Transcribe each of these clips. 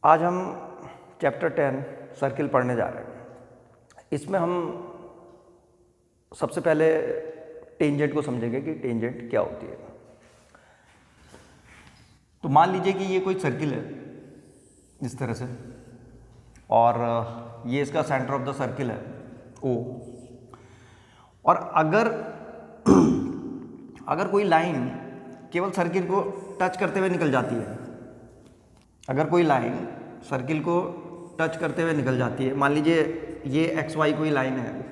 आज हम chapter 10 circle पढ़ने जा रहे हैं। इसमें हम सबसे पहले टेंजेंट को समझेंगे कि टेंजेंट क्या होती है। तो मान लीजिए कि ये कोई सर्किल है इस तरह से, और ये इसका सेंटर ऑफ द सर्किल है O। और अगर कोई लाइन केवल सर्किल को टच करते हुए निकल जाती है, अगर कोई लाइन सर्किल को टच करते हुए निकल जाती है, मान लीजिए ये एक्स वाई कोई लाइन है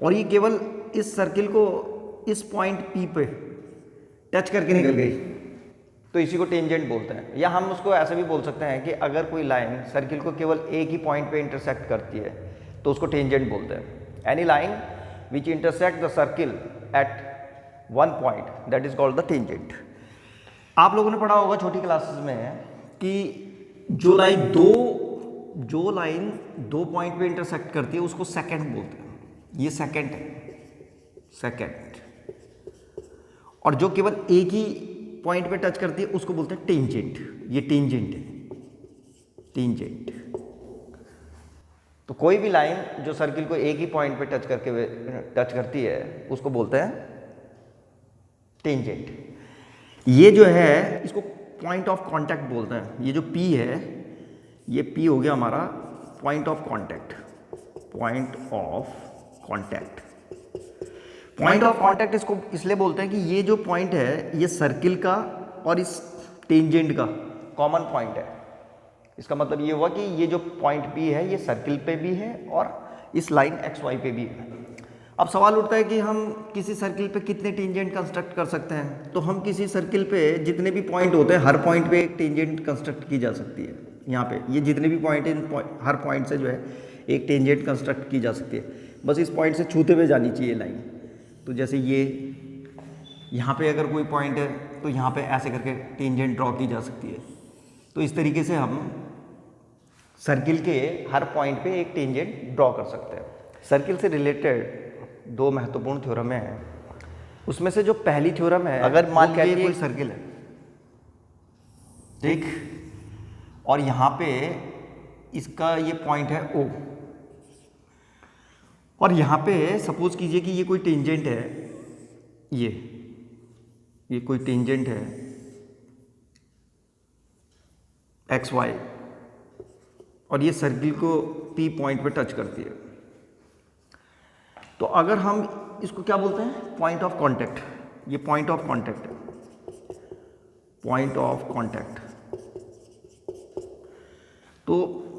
और ये केवल इस सर्किल को इस पॉइंट P पे टच करके निकल गई, तो इसी को टेंजेंट बोलते हैं। या हम उसको ऐसे भी बोल सकते हैं कि अगर कोई लाइन सर्किल को केवल एक ही पॉइंट पे इंटरसेक्ट करती है तो उसको टेंजेंट बोलते हैं। Any line which intersect the circle eight one point, that is called the tangent. आप लोगों ने पढ़ा होगा छोटी क्लासेस में कि जो लाइन दो पॉइंट पे इंटरसेक्ट करती है उसको सेकंड बोलते हैं। ये सेकंड है, सेकंड। और जो केवल एक ही पॉइंट पे टच करती है उसको बोलते हैं टेंजेंट। ये टेंजेंट है, टेंजेंट। तो कोई भी लाइन जो सर्किल को एक ही पॉइंट पे टच करती है उसको बोलते हैं टेंजेंट। ये जो है इसको पॉइंट ऑफ कांटेक्ट बोलते हैं। ये जो P है, ये P हो गया हमारा point of contact. Point of contact, point of contact इसको इसलिए बोलते हैं कि ये जो पॉइंट है ये सर्किल का और इस टेंजेंट का कॉमन पॉइंट है। इसका मतलब ये हुआ कि ये जो पॉइंट P है ये सर्किल पे भी है और इस लाइन XY पे भी है। अब सवाल उठता है कि हम किसी सर्किल पे कितने टेंजेंट कंस्ट्रक्ट कर सकते हैं। तो हम किसी सर्किल पे जितने भी पॉइंट होते हैं हर पॉइंट पे एक टेंजेंट कंस्ट्रक्ट की जा सकती है। यहाँ पे ये जितने भी पॉइंट हैं हर पॉइंट से जो है एक टेंजेंट कंस्ट्रक्ट की जा सकती है। बस इस पॉइंट से छूते हुए जानी चाहिए लाइन। तो जैसे ये यहाँ पे अगर कोई पॉइंट है तो यहाँ पे ऐसे करके टेंजेंट ड्रॉ की जा सकती है। तो इस तरीके से हम सर्किल के हर पॉइंट पे एक टेंजेंट ड्रॉ कर सकते हैं। सर्किल से रिलेटेड दो महत्वपूर्ण थ्योरम है। उसमें से जो पहली थ्योरम है, अगर मान लीजिए कोई सर्किल है, ठीक, और यहाँ पे इसका ये पॉइंट है O, और यहाँ पे सपोज कीजिए कि ये कोई टेंजेंट है, ये कोई टेंजेंट है XY, और ये सर्किल को P पॉइंट पे टच करती है। तो अगर हम इसको क्या बोलते हैं, पॉइंट ऑफ कांटेक्ट। ये पॉइंट ऑफ कांटेक्ट है, पॉइंट ऑफ कांटेक्ट। तो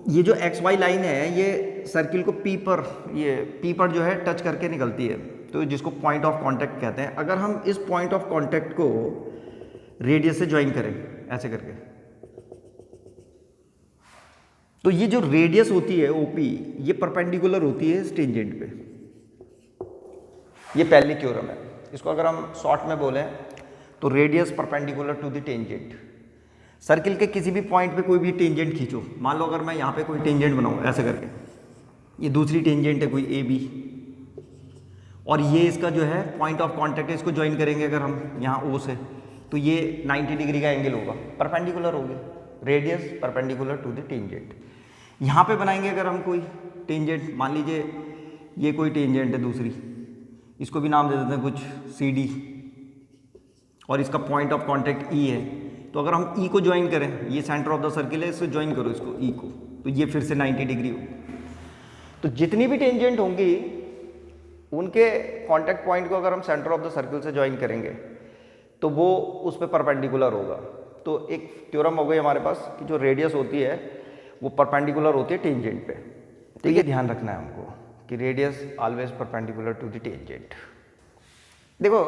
ये जो XY लाइन है ये सर्किल को P पर जो है टच करके निकलती है, तो जिसको पॉइंट ऑफ कांटेक्ट कहते हैं। अगर हम इस पॉइंट ऑफ कांटेक्ट को रेडियस से ज्वाइन करें ऐसे करके, तो ये जो रेडियस होती है OP, ये परपेंडिकुलर होती है इस टेंजेंट पे। ये पहली थ्योरम है। इसको अगर हम शॉर्ट में बोलें तो radius perpendicular to the tangent. Circle के किसी भी पॉइंट पे कोई भी टेंजेंट खींचो, मान लो अगर मैं यहाँ पे कोई टेंजेंट बनाऊँ ऐसे करके, ये दूसरी टेंजेंट है कोई AB, और ये इसका जो है पॉइंट ऑफ कांटेक्ट है, इसको ज्वाइन करेंगे अगर हम यहाँ O से, तो ये 90 डिग्री का एंगल होगा, परपेंडिकुलर हो गया, radius perpendicular to the tangent. यहाँ पे बनाएंगे अगर हम कोई टेंजेंट, मान लीजिए ये कोई टेंजेंट है दूसरी, इसको भी नाम दे देते हैं कुछ CD, और इसका पॉइंट ऑफ कांटेक्ट E है। तो अगर हम E को ज्वाइन करें, ये सेंटर ऑफ द सर्किल है, इसको ज्वाइन करो इसको E को, तो ये फिर से 90 डिग्री हो। तो जितनी भी टेंजेंट होंगी उनके कांटेक्ट पॉइंट को अगर हम सेंटर ऑफ द सर्किल से ज्वाइन करेंगे तो वो उस पर परपेंडिकुलर होगा। तो एक थ्योरम हो गई हमारे पास कि जो रेडियस होती है वो परपेंडिकुलर होती है टेंजेंट पे। तो ये ध्यान रखना है हमको कि radius always perpendicular to the tangent. देखो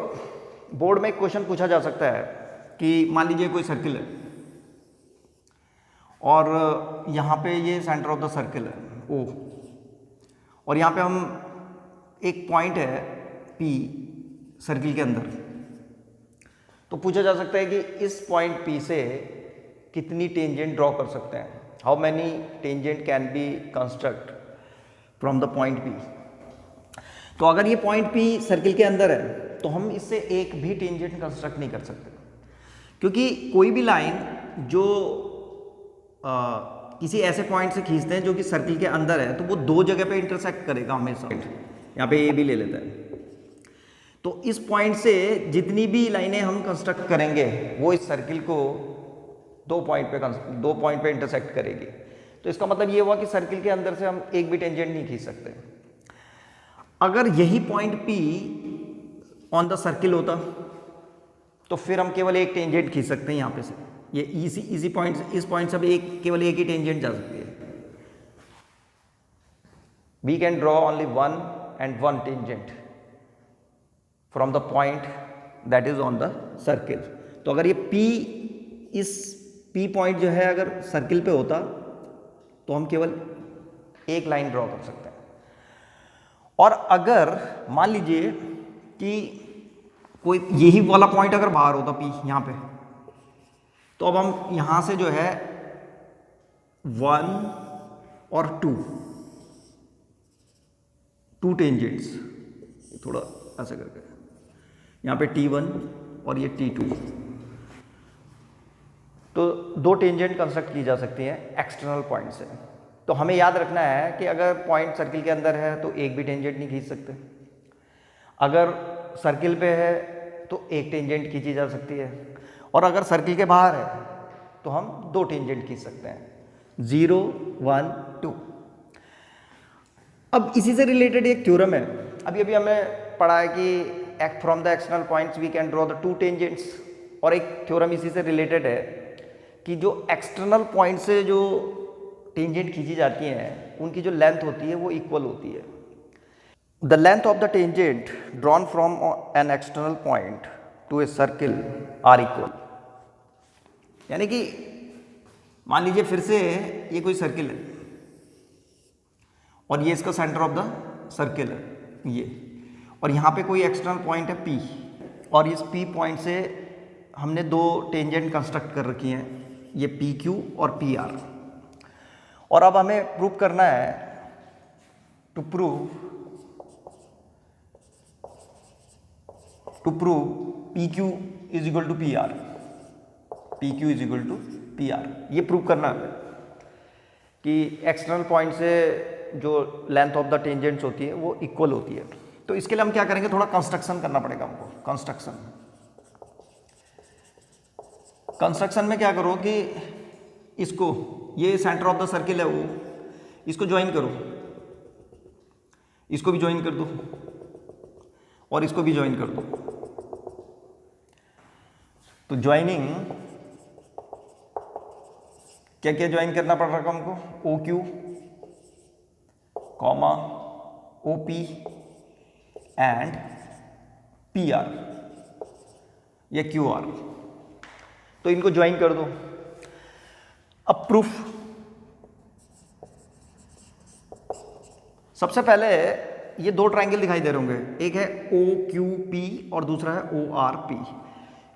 बोर्ड में एक क्वेश्चन पूछा जा सकता है कि मान लीजिए कोई सर्किल है और यहाँ पे ये सेंटर ऑफ द सर्किल है O, और यहाँ पे हम एक पॉइंट है P सर्किल के अंदर। तो पूछा जा सकता है कि इस पॉइंट P से कितनी टेंजेंट ड्रॉ कर सकते हैं, how many tangent can be construct from the point P। तो अगर ये पॉइंट P सर्किल के अंदर है तो हम इससे एक भी टेंजेंट कंस्ट्रक्ट नहीं कर सकते, क्योंकि कोई भी लाइन जो किसी ऐसे पॉइंट से खींचते हैं जो कि सर्किल के अंदर है, तो वो दो जगह पे इंटरसेक्ट करेगा हमेशा। यहाँ पे ए भी ले लेते हैं। तो इस पॉइंट से जितनी भी लाइनें हम कंस्ट्रक्ट करेंगे वो इस सर्किल को दो पॉइंट पे इंटरसेक्ट करेगी। तो इसका मतलब ये हुआ कि सर्किल के अंदर से हम एक भी टेंजेंट नहीं खींच सकते। अगर यही point P on the circle होता तो फिर हम केवल एक टेंजेंट खींच सकते हैं यहाँ पे से। ये इसी पॉइंट, इस पॉइंट से भी केवल एक ही टेंजेंट जा सकती है। We can draw only one tangent from the point that is on the circle. तो अगर ये इस P पॉइंट जो है अगर सर्किल पे होता तो हम केवल एक लाइन ड्रॉ कर सकते हैं। और अगर मान लीजिए कि कोई यही वाला पॉइंट अगर बाहर होता P यहाँ पे, तो अब हम यहाँ से जो है 1 और 2 टेंजेंट्स, थोड़ा ऐसे करके यहाँ पे T1 और ये T2, तो दो टेंजेंट कंस्ट्रक्ट की जा सकती है एक्सटर्नल पॉइंट से। तो हमें याद रखना है कि अगर पॉइंट सर्किल के अंदर है तो एक भी टेंजेंट नहीं खींच सकते, अगर सर्किल पे है तो एक टेंजेंट खींची जा सकती है, और अगर सर्किल के बाहर है तो हम दो टेंजेंट खींच सकते हैं, 0, 1, 2। अब इसी से रिलेटेड एक थ्योरम है, अभी हमने पढ़ा है कि from the external points we can draw the 2 tangents. और एक थ्योरम इसी से रिलेटेड है कि जो एक्सटर्नल पॉइंट से जो टेंजेंट खींची जाती हैं उनकी जो लेंथ होती है वो इक्वल होती है। The length of the tangent drawn from an external point to a circle are equal. यानी कि मान लीजिए फिर से ये कोई सर्किल है और ये इसका सेंटर ऑफ द सर्किल है ये, और यहाँ पे कोई एक्सटर्नल पॉइंट है P, और इस P पॉइंट से हमने दो टेंजेंट कंस्ट्रक्ट कर रखी हैं, ये PQ और PR। और अब हमें प्रूव करना है, to prove PQ is equal to PR, PQ is equal to PR। ये प्रूव करना है कि एक्सटर्नल पॉइंट से जो लेंथ ऑफ द टेंजेंट्स होती है वो इक्वल होती है। तो इसके लिए हम क्या करेंगे, थोड़ा कंस्ट्रक्शन करना पड़ेगा हमको। कंस्ट्रक्शन में क्या करो कि इसको, ये सेंटर ऑफ द सर्किल है वो, इसको ज्वाइन करो, इसको भी ज्वाइन कर दो और इसको भी ज्वाइन कर दो। तो ज्वाइनिंग क्या क्या ज्वाइन करना पड़ रहा है हमको, OQ, OP एंड PR या QR। तो इनको ज्वाइन कर दो। अब प्रूफ, सबसे पहले ये दो ट्रायंगल दिखाई दे रहे होंगे, एक है OQP और दूसरा है ORP।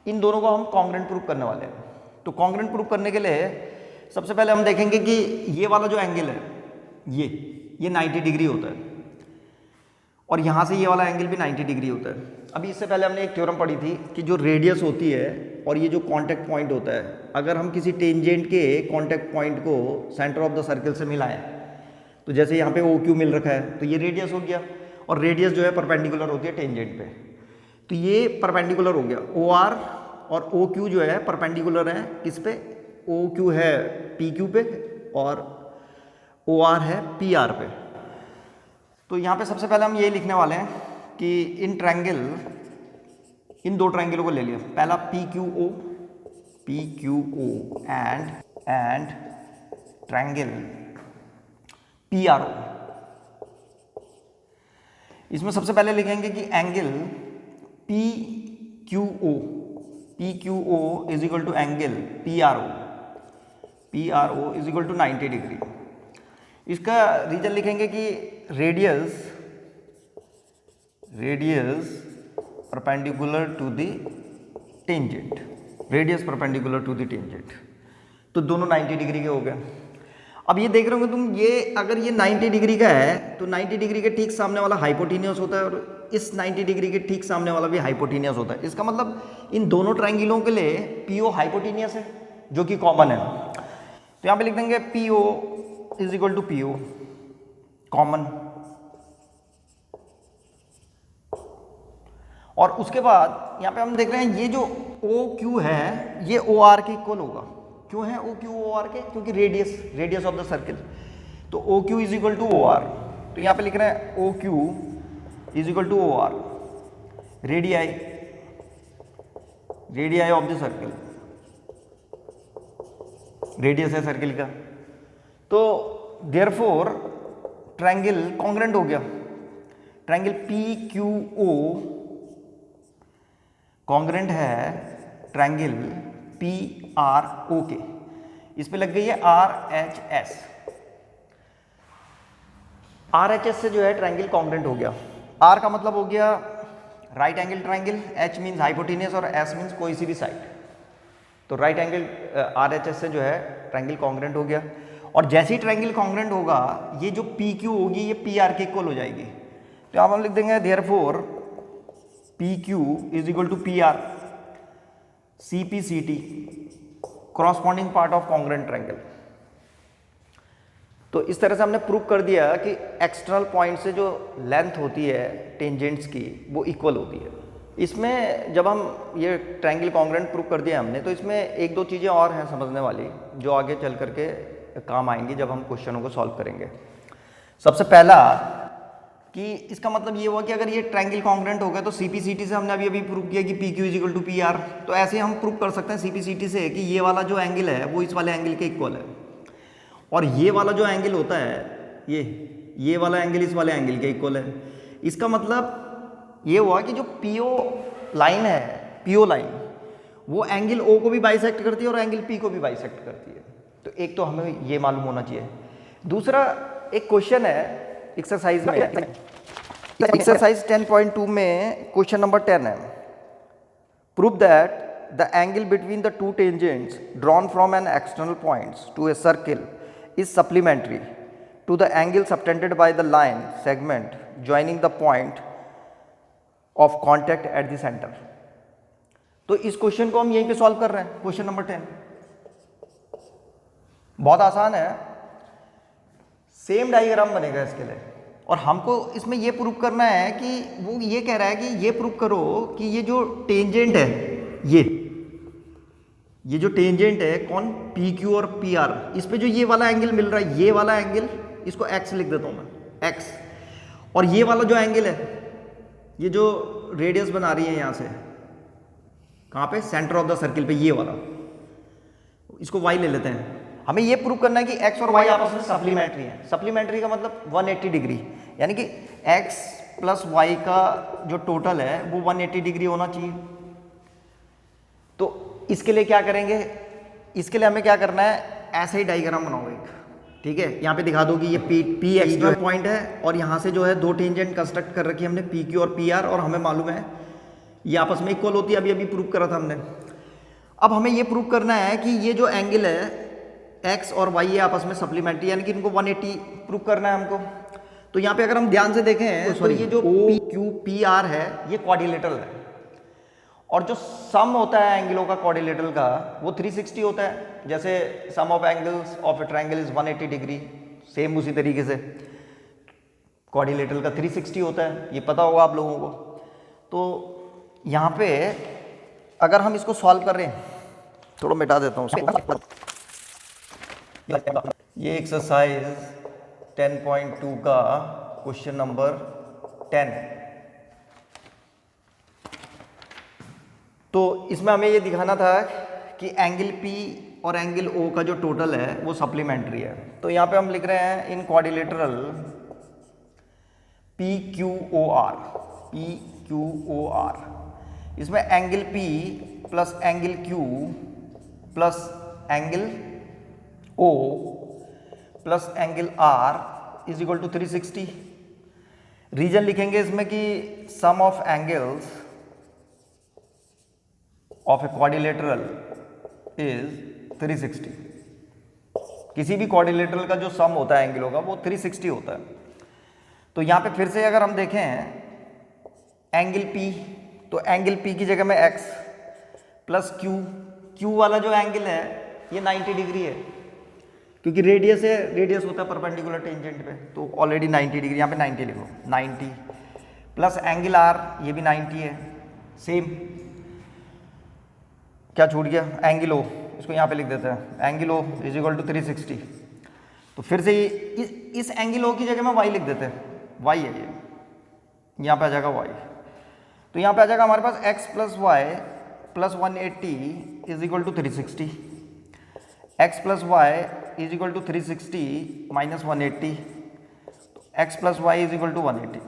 इन दोनों को हम कॉन्ग्रुएंट प्रूफ करने वाले हैं। तो कॉन्ग्रुएंट प्रूफ करने के लिए सबसे पहले हम देखेंगे कि ये वाला जो एंगल है ये 90 डिग्री होता है, और यहाँ से ये वाला एंगल भी 90 डिग्री होता है। अभी इससे पहले हमने एक थ्योरम पढ़ी थी कि जो रेडियस होती है और ये जो कांटेक्ट पॉइंट होता है, अगर हम किसी टेंजेंट के कांटेक्ट पॉइंट को सेंटर ऑफ द सर्किल से मिलाएं, तो जैसे यहाँ पे OQ मिल रखा है तो ये रेडियस हो गया, और रेडियस जो है परपेंडिकुलर होती है टेंजेंट पे, तो ये परपेंडिकुलर हो गया। OR और OQ जो है परपेंडिकुलर है किस पे, OQ है PQ पे और OR है PR पे। तो यहाँ पे सबसे पहले हम ये लिखने वाले हैं कि इन दो ट्रायंगलों को ले लिया, पहला PQO एंड ट्रायंगल PRO। इसमें सबसे पहले लिखेंगे कि angle PQO is equal to angle PRO is equal to 90 degree. इसका रीजन लिखेंगे कि radius perpendicular to the tangent, तो दोनों 90 डिग्री के हो गए। अब ये देख रहे होंगे तुम, ये अगर ये 90 डिग्री का है तो 90 डिग्री के ठीक सामने वाला हाइपोटेनियस होता है, और इस 90 डिग्री के ठीक सामने वाला भी हाइपोटेनियस होता है। इसका मतलब इन दोनों ट्रायंगलों के लिए PO हाइपोटेनियस है, जो कि कॉमन है। तो यहाँ पे लिख देंगे P O is equal to P O common, और उसके बाद यहाँ पे हम देख रहे हैं ये जो ओ क्यू है ये ओ आर के इक्वल होगा। क्यों है ओ क्यू ओ आर के? क्योंकि रेडियस ऑफ द सर्किल, तो O Q is equal to O R. तो यहाँ पे लिख रहे हैं O Q is equal to O R, radii of the circle, radius है सर्किल का। तो देयरफॉर ट्रायंगल कॉन्ग्रुएंट हो गया, triangle P Q O congruent है ट्रायंगल पी आर ओ के। इस पे लग गई है R H S, R H S से जो है ट्रायंगल कॉन्ग्रुएंट हो गया। आर का मतलब हो गया right angle triangle, H means hypotenuse और एस मीन्स कोई सी भी साइड। तो right angle are H S से जो है ट्रायंगल कॉन्ग्रुएंट हो गया। और जैसे ही ट्रायंगल कॉन्ग्रुएंट होगा ये जो पी क्यू होगी ये पी आर के इक्वल हो जाएगी। तो यहाँ हम लिख देंगे therefore P Q is equal to P R C P C T corresponding part of congruent triangle. तो इस तरह से हमने प्रूव कर दिया कि एक्सटर्नल पॉइंट से जो लेंथ होती है टेंजेंट्स की वो इक्वल होती है। इसमें जब हम ये ट्रायंगल कॉन्ग्रुएंट प्रूव कर दिया हमने, तो इसमें एक दो चीज़ें और हैं समझने वाली जो आगे चल करके काम आएंगी जब हम क्वेश्चनों को सॉल्व करेंगे। सबसे पहला कि इसका मतलब ये हुआ कि अगर ये ट्रायंगल कॉन्ग्रुएंट हो गया तो सीपीसीटी से हमने अभी प्रूव किया कि P Q is equal to P R. तो ऐसे हम प्रूव कर सकते हैं सीपीसीटी से कि ये वाला जो एंगल है वो इस वाले एंगल के इक्वल है, और ये वाला जो एंगल होता है ये वाला एंगल इस वाले एंगल के इक्वल है। इसका मतलब ये हुआ कि जो पीओ लाइन है, पीओ लाइन वो एंगल ओ को भी बाइसेक्ट करती है और एंगल पी को भी बाइसेक्ट करती है। तो एक तो हमें ये मालूम होना चाहिए। दूसरा एक क्वेश्चन है एक्सरसाइज में, एक्सरसाइज 10.2 में क्वेश्चन नंबर 10 है, prove that the angle between the two tangents drawn from an external points to a circle is supplementary to the angle subtended by the line segment joining the point of contact at the center। तो इस question को हम यहीं पे solve कर रहे हैं, question number 10। बहुत आसान है, सेम डायग्राम बनेगा इसके लिए, और हमको इसमें ये प्रूव करना है कि वो ये कह रहा है कि ये प्रूव करो कि ये जो टेंजेंट है ये जो टेंजेंट है कौन, पी क्यू और पी आर, इस पे जो ये वाला एंगल मिल रहा है, ये वाला एंगल इसको एक्स लिख देता हूं मैं, एक्स, और ये वाला जो एंगल है, ये जो रेडियस बना रही है यहां से, कहां पे, सेंटर ऑफ द सर्किल पे, ये वाला, इसको वाई ले लेते हैं। हमें ये प्रूव करना है कि एक्स और वाई आपस में सप्लीमेंट्री है। सप्लीमेंट्री का मतलब 180 डिग्री, यानी कि एक्स प्लस वाई का जो टोटल है वो 180 डिग्री होना चाहिए। तो इसके लिए क्या करेंगे, इसके लिए हमें क्या करना है, ऐसे ही डायग्राम बनाओ एक, ठीक है। यहाँ पे दिखा दो कि ये पी एक्स जो पॉइंट है, और यहाँ से जो है दो टेंजेंट कंस्ट्रक्ट कर रखी है हमने, पी क्यू और पी आर, और हमें मालूम है ये आपस में इक्वल होती है, अभी प्रूव करा था हमने। अब हमें ये प्रूव करना है कि ये जो एंगल है एक्स और वाई ये आपस में सप्लीमेंट्री, यानी कि इनको 180 प्रूव करना है हमको। तो यहाँ पे अगर हम ध्यान से देखें तो ये जो पी क्यू पी आर है ये क्वाड्रिलेटरल है, और जो सम होता है एंगलों का क्वाड्रिलेटरल का वो 360 होता है। जैसे sum of angles of a triangle is 180 degree, same उसी तरीके से क्वाड्रिलेटरल का 360 होता है, ये पता होगा आप लोगों को। तो यहाँ पे अगर हम इसको सॉल्व कर रहे हैं, थोड़ा मिटा देता हूँ उसको, ये एक्सरसाइज 10.2 का क्वेश्चन नंबर 10। तो इसमें हमें ये दिखाना था कि एंगल P और एंगल O का जो टोटल है वो सप्लीमेंट्री है। तो यहाँ पे हम लिख रहे हैं इन क्वाड्रिलेटरल PQOR, इसमें angle P plus angle Q plus angle O plus angle R is equal to 360। Reason लिखेंगे इसमें कि sum of angles of a quadrilateral is 360। किसी भी क्वाड्रिलेटरल का जो सम होता है एंगलों का वो 360 होता है। तो यहाँ पे फिर से अगर हम देखें एंगल P, तो एंगल P की जगह में x प्लस Q वाला जो एंगल है ये 90 डिग्री है, क्योंकि रेडियस है, रेडियस होता है परपेंडिकुलर टेंजेंट पे, तो ऑलरेडी 90 डिग्री, यहाँ पे 90 लिखो, 90 प्लस एंगल आर, ये भी 90 है, सेम। क्या छूट गया? एंगल ओ, इसको यहाँ पे लिख देते हैं, angle O is equal to 360। तो फिर से ये इस एंगल ओ की जगह में वाई लिख देते हैं, वाई है ये, यहाँ पे आ जाएगा वाई। तो यहाँ पे आ जाएगा हमारे पास x plus y plus 180 is equal to 360, x plus y is equal to 360 minus 180, तो x plus y is equal to 180।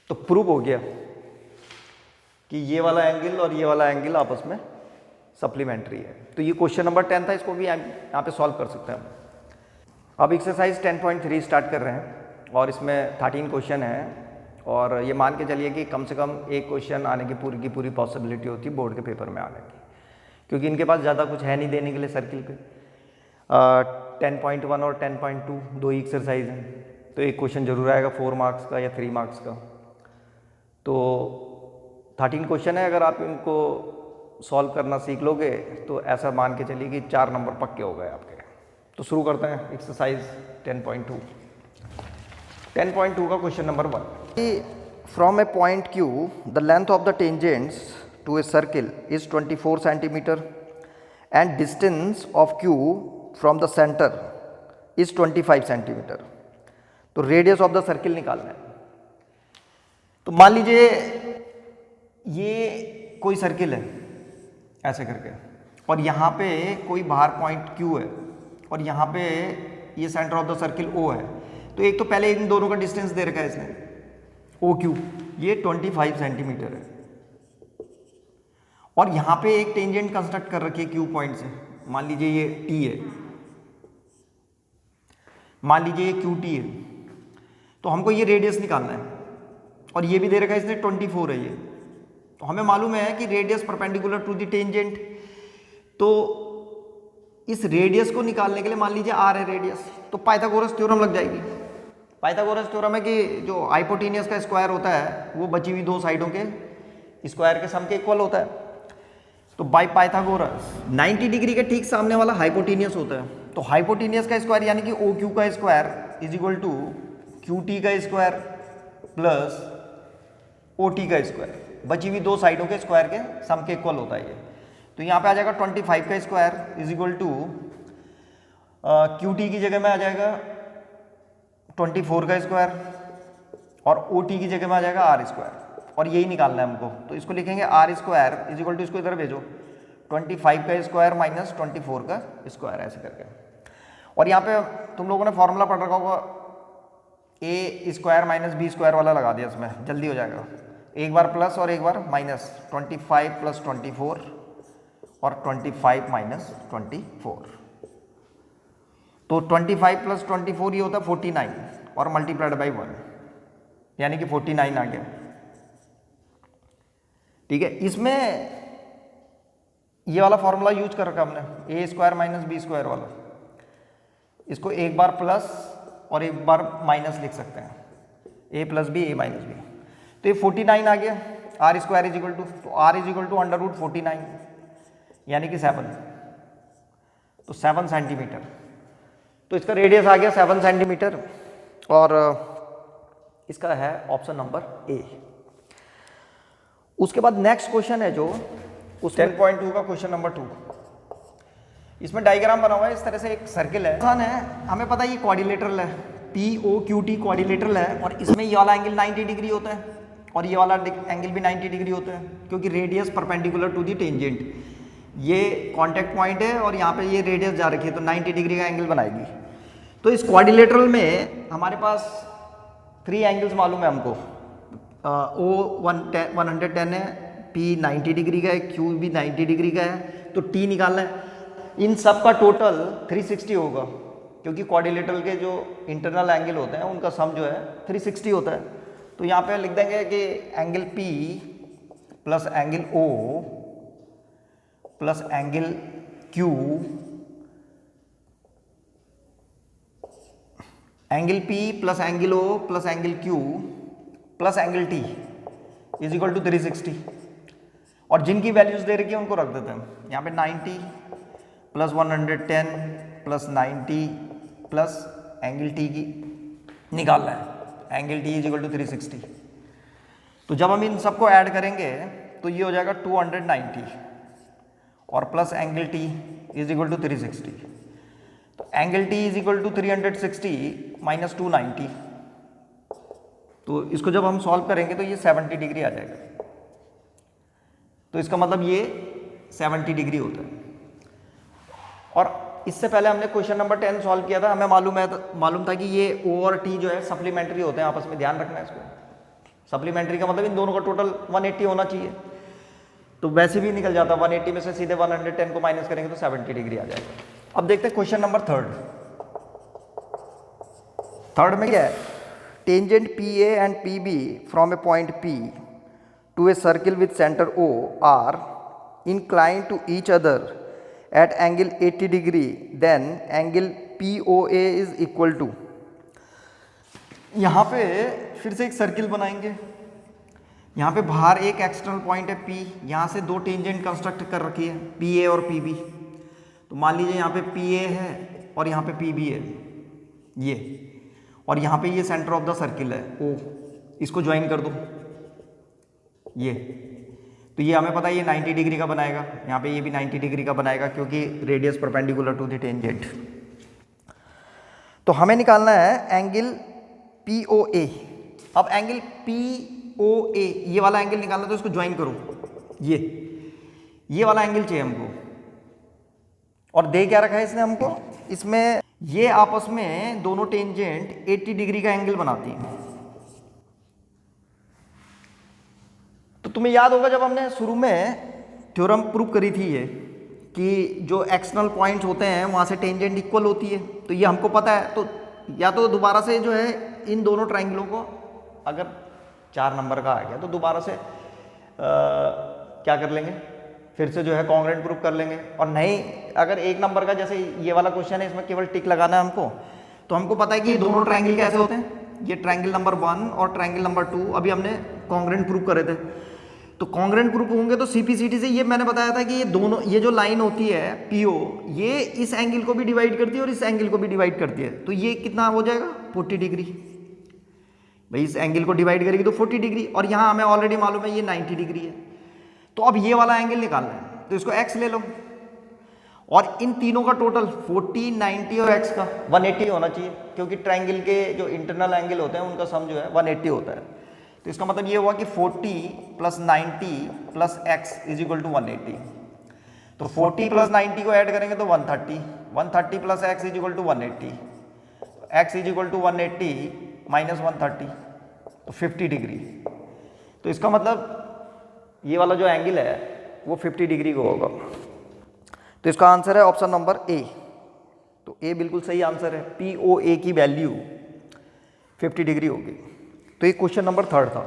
तो प्रूव हो गया कि ये वाला एंगल और ये वाला एंगल आपस में सप्लीमेंट्री है। तो ये क्वेश्चन नंबर 10 था, इसको भी यहाँ पे सॉल्व कर सकते हैं हम। अब एक्सरसाइज 10.3 स्टार्ट कर रहे हैं और इसमें 13 क्वेश्चन है, और ये मान के चलिए कि कम से कम एक क्वेश्चन आने की पूरी पॉसिबिलिटी होती है बोर्ड के पेपर में आने की, क्योंकि इनके पास ज़्यादा कुछ है नहीं देने के लिए सर्किल पे। 10.1 और 10.2 दो ही एक्सरसाइज हैं, तो एक क्वेश्चन जरूर आएगा 4 मार्क्स का या 3 मार्क्स का। तो 13 क्वेश्चन है, अगर आप इनको सॉल्व करना सीख लोगे तो ऐसा मान के चलिए कि 4 नंबर पक्के हो गए आपके। तो शुरू करते हैं एक्सरसाइज 10.2। 10.2 का question number 1, from a point Q the length of the tangents to a circle is 24 centimetre and distance of Q from the centre is 25 centimetre. तो रेडियस ऑफ द सर्किल निकालना है। तो मान लीजिए ये कोई सर्किल है ऐसे करके, और यहाँ पे कोई बाहर पॉइंट Q है और यहाँ पे ये centre of the circle O है। तो एक तो पहले इन दोनों का डिस्टेंस दे रखा है इसने, OQ, ये 25 सेंटीमीटर है, और यहाँ पे एक टेंजेंट कंस्ट्रक्ट कर रखी है Q पॉइंट से। मान लीजिए ये T है, मान लीजिए ये QT है। तो हमको ये रेडियस निकालना है, और ये भी दे रखा है इसने 24 है ये। तो हमें मालूम है कि radius perpendicular to the tangent, तो इस रेडियस को निकालने के लिए मान लीजिए R है रेडियस, तो पाइथागोरस थ्योरम लग जाएगी। पाइथागोरस थ्योरम है कि जो हाइपोटेनियस का स्क्वायर होता है वो बची हुई दो साइडों के स्क्वायर के सम के इक्वल होता है। तो बाय पाइथागोरस 90 डिग्री के ठीक सामने वाला हाइपोटेनियस होता है, तो हाइपोटेनियस का स्क्वायर यानी कि OQ का square is equal to QT का स्क्वायर प्लस OT का स्क्वायर, बची हुई दो साइडों के स्क्वायर के सम के इक्वल होता है ये। तो यहाँ पे आ जाएगा 25 का square is equal to QT की जगह में आ जाएगा 24 का स्क्वायर, और OT की जगह में आ जाएगा R स्क्वायर, और यही निकालना है हमको। तो इसको लिखेंगे R square is equal to, इसको इधर भेजो, 25 का स्क्वायर माइनस 24 का स्क्वायर, ऐसे करके। और यहाँ पे तुम लोगों ने फॉर्मूला पढ़ रखा होगा, A square minus B square वाला लगा दिया, इसमें जल्दी हो जाएगा। एक बार प्लस और एक बार माइनस, 25 प्लस 24 और 25 माइनस 24। तो 25 प्लस 24 ये होता है 49, और मल्टीप्लाइड बाई 1 यानी कि 49 आ गया। ठीक है, इसमें ये वाला फॉर्मूला यूज कर रखा हमने, A square minus B square वाला। इसको एक बार प्लस और एक बार माइनस लिख सकते हैं, A plus B, A minus B। तो ये 49 आ गया, R square is equal to, तो R is equal to under root 49 यानी कि 7, तो 7 सेंटीमीटर। तो इसका रेडियस आ गया 7 सेंटीमीटर, और इसका है ऑप्शन नंबर A। उसके बाद नेक्स्ट क्वेश्चन है जो उस 10.2 का क्वेश्चन नंबर 2। इसमें डायग्राम बना हुआ है इस तरह से, एक सर्किल है, हमें पता है ये क्वाड्रिलेटरल है, POQT क्वाड्रिलेटरल है, और इसमें ये वाला एंगल 90 डिग्री होता है और ये वाला एंगल भी 90 डिग्री होता है, क्योंकि radius perpendicular to the tangent. ये कांटेक्ट पॉइंट है और यहाँ पे ये रेडियस जा रखी है, तो 90 डिग्री का एंगल बनाएगी। तो इस क्वाड्रिलेटरल में हमारे पास 3 एंगल्स मालूम है हमको, O 110 है, P 90 डिग्री का है, Q भी 90 डिग्री का है, तो T निकालना है। इन सब का टोटल 360 होगा, क्योंकि क्वाड्रिलेटरल के जो इंटरनल एंगल होते हैं उनका सम जो है 360 होता है। तो यहाँ पे लिख देंगे कि angle P plus angle O plus angle Q, angle P plus angle O plus angle Q plus angle T is equal to 360। और जिनकी वैल्यूज दे रखी है उनको रख देते हैं यहाँ पे 90 plus 110 plus 90 plus angle T की निकालना है, angle T is equal to 360। तो जब हम इन सबको ऐड करेंगे तो ये हो जाएगा 290 और plus angle T is equal to 360। तो angle T is equal to 360 minus 290, तो इसको जब हम सॉल्व करेंगे तो ये 70 डिग्री आ जाएगा। तो इसका मतलब ये 70 डिग्री होता है। और इससे पहले हमने क्वेश्चन नंबर 10 सॉल्व किया था, हमें मालूम था कि ये O और T जो है सप्लीमेंट्री होते हैं आपस में, ध्यान रखना है इसको। सप्लीमेंट्री का मतलब इन दोनों का टोटल 180 होना चाहिए, तो वैसे भी निकल जाता। 180 में से सीधे 110 को माइनस करेंगे तो 70 डिग्री आ जाएगा। अब देखते हैं क्वेश्चन नंबर थर्ड में क्या है, tangent PA and PB from a point P to a circle with center O are inclined to each other at angle 80 degree, then angle POA is equal to। यहाँ पे फिर से एक circle बनाएंगे, यहाँ पे बाहर एक एक्सटर्नल पॉइंट है P, यहाँ से दो टेंजेंट कंस्ट्रक्ट कर रखी है PA और PB। तो मान लीजिए यहाँ पे PA है और यहाँ पे PB है ये, और यहाँ पे ये सेंटर ऑफ द सर्किल है O, इसको ज्वाइन कर दो ये। तो ये हमें पता है ये 90 डिग्री का बनाएगा, यहाँ पे ये भी 90 डिग्री का बनाएगा क्योंकि radius perpendicular to the tangent. तो हमें निकालना है एंगल POA। अब एंगल POA ये वाला एंगल निकालना, तो इसको ज्वाइन करो, ये वाला एंगल चाहिए हमको। और दे क्या रखा है इसने हमको, इसमें ये आपस में दोनों टेंजेंट 80 डिग्री का एंगल बनाती हैं। तो तुम्हें याद होगा जब हमने शुरू में थ्योरम प्रूव करी थी ये कि जो एक्सटर्नल पॉइंट्स होते हैं वहाँ से टेंजेंट इक्वल होती है, तो ये हमको पता है। तो या तो दोबारा से जो है इन दोनों ट्राइंगलों को, अगर 4 नंबर का आ गया तो दोबारा से क्या कर लेंगे, फिर से जो है कॉन्ग्रुएंट प्रूव कर लेंगे। और नहीं, अगर 1 नंबर का जैसे ये वाला क्वेश्चन है इसमें केवल टिक लगाना है हमको, तो हमको पता है कि ये दोनों ट्राइंगल कैसे होते हैं, ये ट्राइंगल नंबर 1 और ट्राइंगल नंबर 2 अभी हमने कॉन्ग्रुएंट प्रूव करे थे। तो कॉन्ग्रुएंट प्रूफ होंगे तो CPCT से ये मैंने बताया था कि ये दोनों, ये जो लाइन होती है PO, ये इस एंगल को भी डिवाइड करती है और इस एंगल को भी डिवाइड करती है। तो ये कितना हो जाएगा 40 डिग्री। भाई इस एंगल को डिवाइड करेगी तो 40 डिग्री, और यहाँ हमें ऑलरेडी मालूम है ये 90 डिग्री है। तो अब ये वाला एंगल निकालना है, तो इसको x ले लो, और इन तीनों का टोटल 40, 90 और x का 180 होना चाहिए, क्योंकि ट्राइंगल के जो इंटरनल एंगल होते हैं उनका सम जो है 180 होता है। तो इसका मतलब ये हुआ कि 40 plus 90 plus x is equal to 180। तो 40 प्लस 90 को ऐड करेंगे तो 130, 130 plus x is equal to 180, x is equal to 180 minus 130, तो 50 डिग्री। तो इसका मतलब ये वाला जो एंगल है वो 50 डिग्री को होगा। तो इसका आंसर है ऑप्शन नंबर A। तो A बिल्कुल सही आंसर है, POA की वैल्यू 50 डिग्री होगी। तो ये क्वेश्चन नंबर 3 था।